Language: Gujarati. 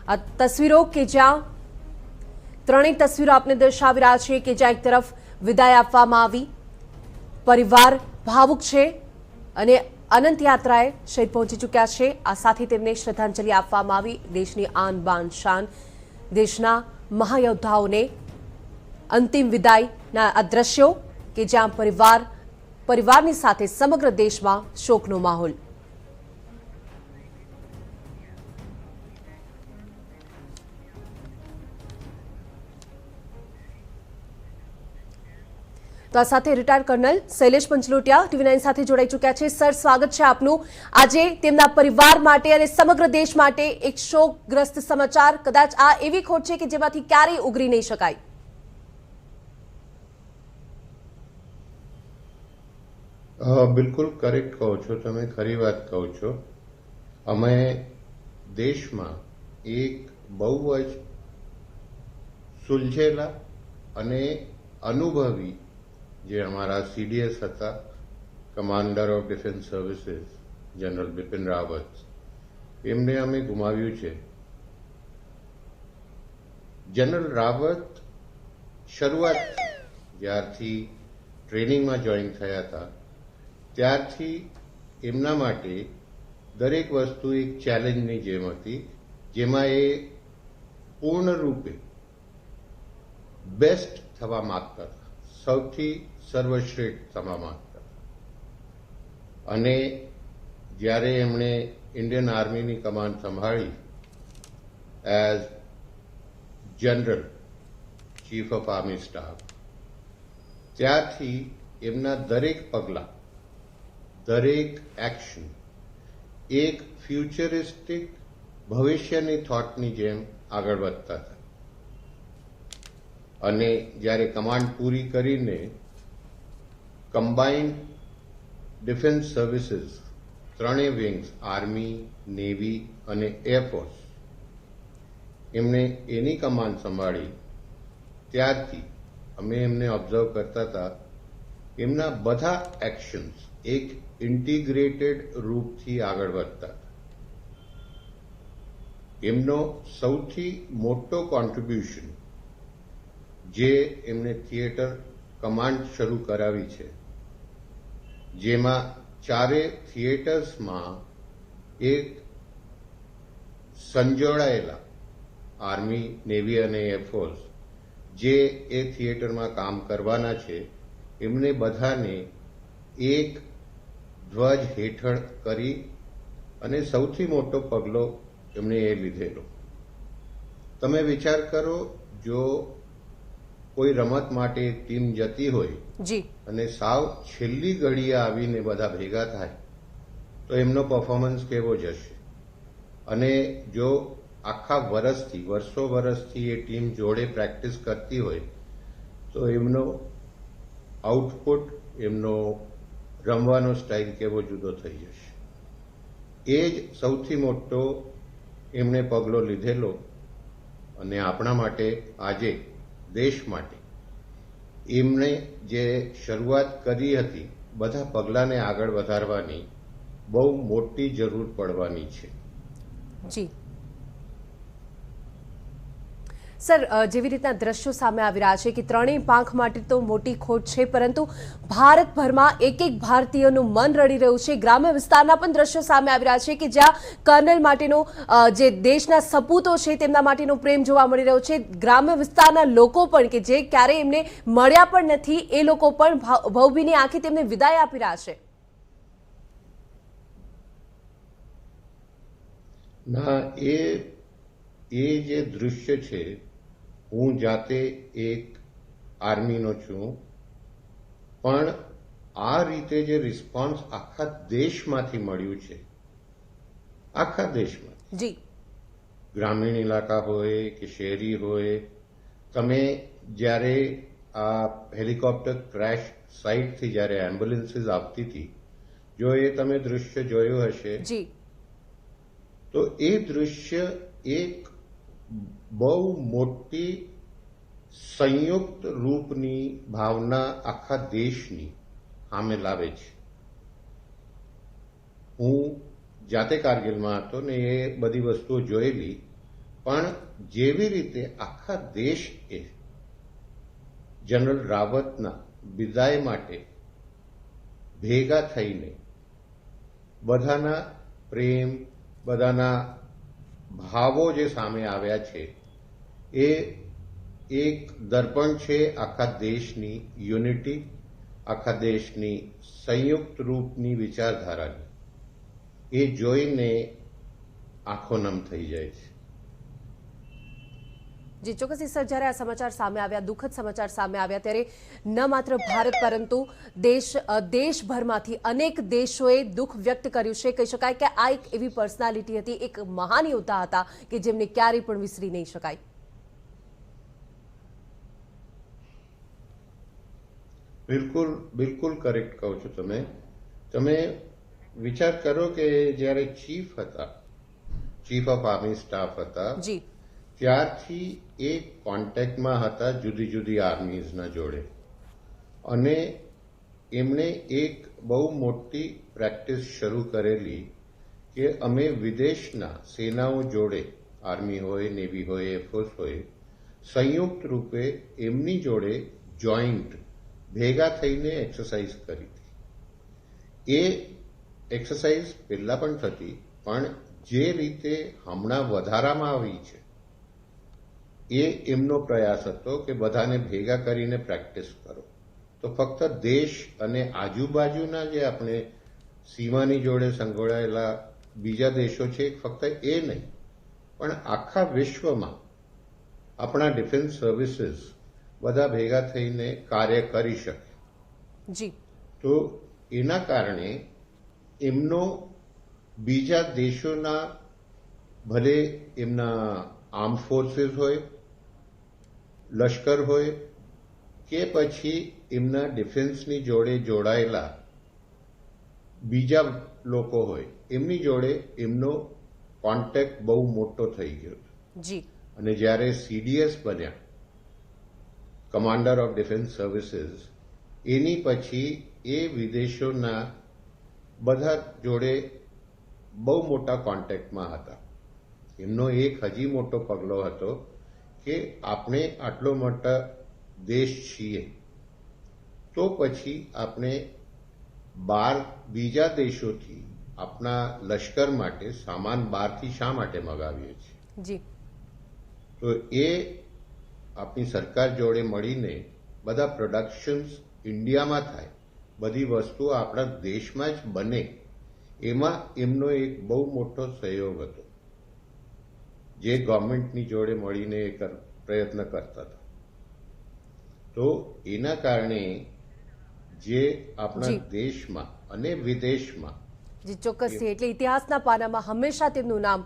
આ તસવીરો કે જ્યાં ત્રણેય તસવીરો આપને દર્શાવી રહ્યા છે કે જ્યાં એક તરફ વિદાય આપવામાં આવી, પરિવાર ભાવુક છે અને અનંત યાત્રાએ શહીદ પહોંચી ચૂક્યા છે। આ સાથે તેમને શ્રદ્ધાંજલિ આપવામાં આવી। દેશની આન બાન શાન, દેશના મહાયોદ્ધાઓને અંતિમ વિદાયના આ દ્રશ્યો કે જ્યાં પરિવારની સાથે સમગ્ર દેશમાં શોકનો માહોલ। તો આ સાથે રિટાયર્ડ કર્નલ શૈલેષ પંચલોટિયા TV9 સાથે જોડાઈ ચૂક્યા છે। સર, સ્વાગત છે આપનું। આજે તેમના પરિવાર માટે અને સમગ્ર દેશ માટે એક શોકગ્રસ્ત સમાચાર, કદાચ આ એવી ખોટ છે કે જેમાંથી ક્યારેય ઉગરી નહીં શકાય। બિલકુલ કરેક્ટ કહો છો તમે, ખરી વાત કહો છો। અમે દેશમાં એક બહુ જ સુલझેલા અને અનુભવી જે અમારા CDS હતા, commander of defence services general Bipin Rawat, એમને અમે ગુમાવ્યું છે। જનરલ રાવત શરૂઆત જ્યારથી ટ્રેનિંગમાં જોઈન થયા હતા ત્યારથી એમના માટે દરેક વસ્તુ એક ચેલેન્જની જેમ હતી, જેમાં એ પૂર્ણ રૂપે બેસ્ટ થવા માંગતા હતા, સૌથી સર્વશ્રેષ્ઠ થવા માંગતા હતા। અને જ્યારે એમણે ઇન્ડિયન આર્મીની કમાન્ડ સંભાળી as general chief of army staff, ત્યારથી એમના દરેક પગલાં, દરેક એક્શન એક ફ્યુચરિસ્ટિક ભવિષ્યની થોટની જેમ આગળ વધતા હતા। અને જ્યારે કમાન્ડ પૂરી કરીને કમ્બાઇન્ડ ડિફેન્સ સર્વિસીસ ત્રણેય વિંગ્સ, આર્મી, નેવી અને એરફોર્સ, એમણે એની કમાન્ડ સંભાળી ત્યારથી અમે એમને ઓબ્ઝર્વ કરતા હતા, એમના બધા એક્શન્સ એક ઇન્ટિગ્રેટેડ રૂપથી આગળ વધતા હતા। એમનો સૌથી મોટો કોન્ટ્રીબ્યુશન જે એમણે થિયેટર કમાન્ડ શરૂ કરાવી છે, જેમાં ચારે થિયેટર્સમાં એક સંજોડાયેલા આર્મી, નેવી અને એરફોર્સ જે એ થિયેટરમાં કામ કરવાના છે, એમને બધાને એક ધ્વજ હેઠળ કરી અને સૌથી મોટો પગલો એમણે એ લીધેલો। તમે વિચાર કરો, જો કોઈ રમત માટે ટીમ જતી હોય અને સાવ છેલ્લી ઘડીએ આવીને બધા ભેગા થાય તો એમનો પરફોર્મન્સ કેવો જશે? અને જો આખા વર્ષો વર્ષથી એ ટીમ જોડે પ્રેક્ટિસ કરતી હોય તો એમનો આઉટપુટ, એમનો રમવાનો સ્ટાઇલ કેવો જુદો થઈ જશે? એ જ સૌથી મોટો એમણે પગલો લીધેલો। અને આપણા માટે આજે દેશ માટે એમણે જે શરૂઆત કરી હતી, બધા પગલાંને આગળ વધારવાની બહુ મોટી જરૂર પડવાની છે। જી સર, જેવી રીતના દ્રશ્યો સામે આવી રહ્યા છે કે ત્રણેય પાંખ માટે તો મોટી ખોટ છે, પરંતુ ભારતભરમાં એક એક ભારતીયનું મન રડી રહ્યું છે। ગ્રામ્ય વિસ્તારના પણ દ્રશ્યો સામે આવી રહ્યા છે કે જ્યાં કર્નલ માટેનો જે દેશના સપૂતો છે તેમના માટેનો પ્રેમ જોવા મળી રહ્યો છે। ગ્રામ્ય વિસ્તારના લોકો પણ કે જે ક્યારેય એમને મળ્યા પણ નથી, એ લોકો પણ ભાવભીની આંખે તેમને વિદાય આપી રહ્યા છે। ના, એ જે દૃશ્ય છે, હું જાતે એક આર્મીનો છું, પણ આ રીતે જે રિસ્પોન્સ આખા દેશમાંથી મળ્યું છે, આખા દેશમાંથી, ગ્રામીણ ઇલાકા હોય કે શહેરી હોય, તમે જ્યારે આ હેલિકોપ્ટર ક્રેશ સાઇટથી જ્યારે એમ્બ્યુલન્સીસ આવતી હતી, જો એ તમે દૃશ્ય જોયું હશે તો એ દૃશ્ય એક બહુ મોટી સંયુક્ત રૂપની ભાવના આખા દેશની સામે લાવે છે। હું જાતે કારગિલમાં હતો ને એ બધી વસ્તુઓ જોયેલી, પણ જેવી રીતે આખા દેશ એ જનરલ રાવતના વિદાય માટે ભેગા થઈને બધાના પ્રેમ, બધાના ભાવો જે સામે આવ્યા છે એ એક દર્પણ છે આખા દેશની યુનિટી, આખા દેશની સંયુક્ત રૂપની વિચારધારાની. એ જોઈને આંખો નમ થઈ જાય છે. જી ચોક્કસ સર, જ્યારે આ સમાચાર સામે આવ્યા, દુઃખદ સમાચાર સામે આવ્યા, ત્યારે ન માત્ર ભારત પરંતુ દેશભરમાંથી અનેક દેશોએ દુઃખ વ્યક્ત કર્યું છે. કહી શકાય કે આ એક એવી પર્સનાલિટી હતી, એક મહાન યોદ્ધા હતા કે જેમને ક્યારેય પણ વિસરી નહીં શકાય. બિલકુલ કરેક્ટ કહો છો તમે વિચાર કરો કે જ્યારે ચીફ ઓફ આર્મી સ્ટાફ હતા જી ત્યારથી એ કોન્ટેક્ટમાં હતા જુદી જુદી આર્મીઝના જોડે, અને એમણે એક બહુ મોટી પ્રેક્ટિસ શરૂ કરેલી કે અમે વિદેશના સેનાઓ જોડે, આર્મી હોય, નેવી હોય, એરફોર્સ હોય, સંયુક્ત રૂપે એમની જોડે જોઈન્ટ ભેગા થઈને એક્સરસાઇઝ કરી હતી. એ એક્સરસાઇઝ પહેલા પણ થતી, પણ જે રીતે હમણાં વધારામાં આવી છે એ એમનો પ્રયાસ હતો કે બધાને ભેગા કરીને પ્રેક્ટિસ કરો. તો ફક્ત દેશ અને આજુબાજુના જે આપણે સીમાની જોડે સંકળાયેલા બીજા દેશો છે ફક્ત એ નહીં, પણ આખા વિશ્વમાં આપણા ડિફેન્સ સર્વિસીસ બધા ભેગા થઈને કાર્ય કરી શકે. જી તો એના કારણે એમનો બીજા દેશોના, ભલે એમના આર્મ ફોર્સીસ હોય, લશ્કર હોય કે પછી એમના ડિફેન્સની જોડે જોડાયેલા બીજા લોકો હોય, એમની જોડે એમનો કોન્ટેક્ટ બહુ મોટો થઈ ગયો. જી અને જ્યારે સીડીએસ બન્યા, કમાન્ડર ઓફ ડિફેન્સ સર્વિસીસ, એની પછી એ વિદેશોના બધા જોડે બહુ મોટા કોન્ટેક્ટમાં હતા. એમનો એક હજી મોટો પગલો હતો કે આપણે આટલો મોટા દેશ છીએ તો પછી આપણે બીજા દેશોથી આપણા લશ્કર માટે સામાન બહારથી શા માટે મગાવીએ છીએ? જી તો એ આપણી સરકાર જોડે મળીને બધા પ્રોડક્શન્સ ઇન્ડિયામાં થાય, બધી વસ્તુઓ આપણા દેશમાં જ બને, એમાં એમનો એક બહુ મોટો સહયોગ હતો જે ગવર્મેન્ટની જોડે મળીને પ્રયત્ન કરતા હતા. તો એના કારણે જે આપણા દેશમાં અને વિદેશમાં જી ચોક્કસથી, એટલે ઇતિહાસના પાનામાં હંમેશા તેમનું નામ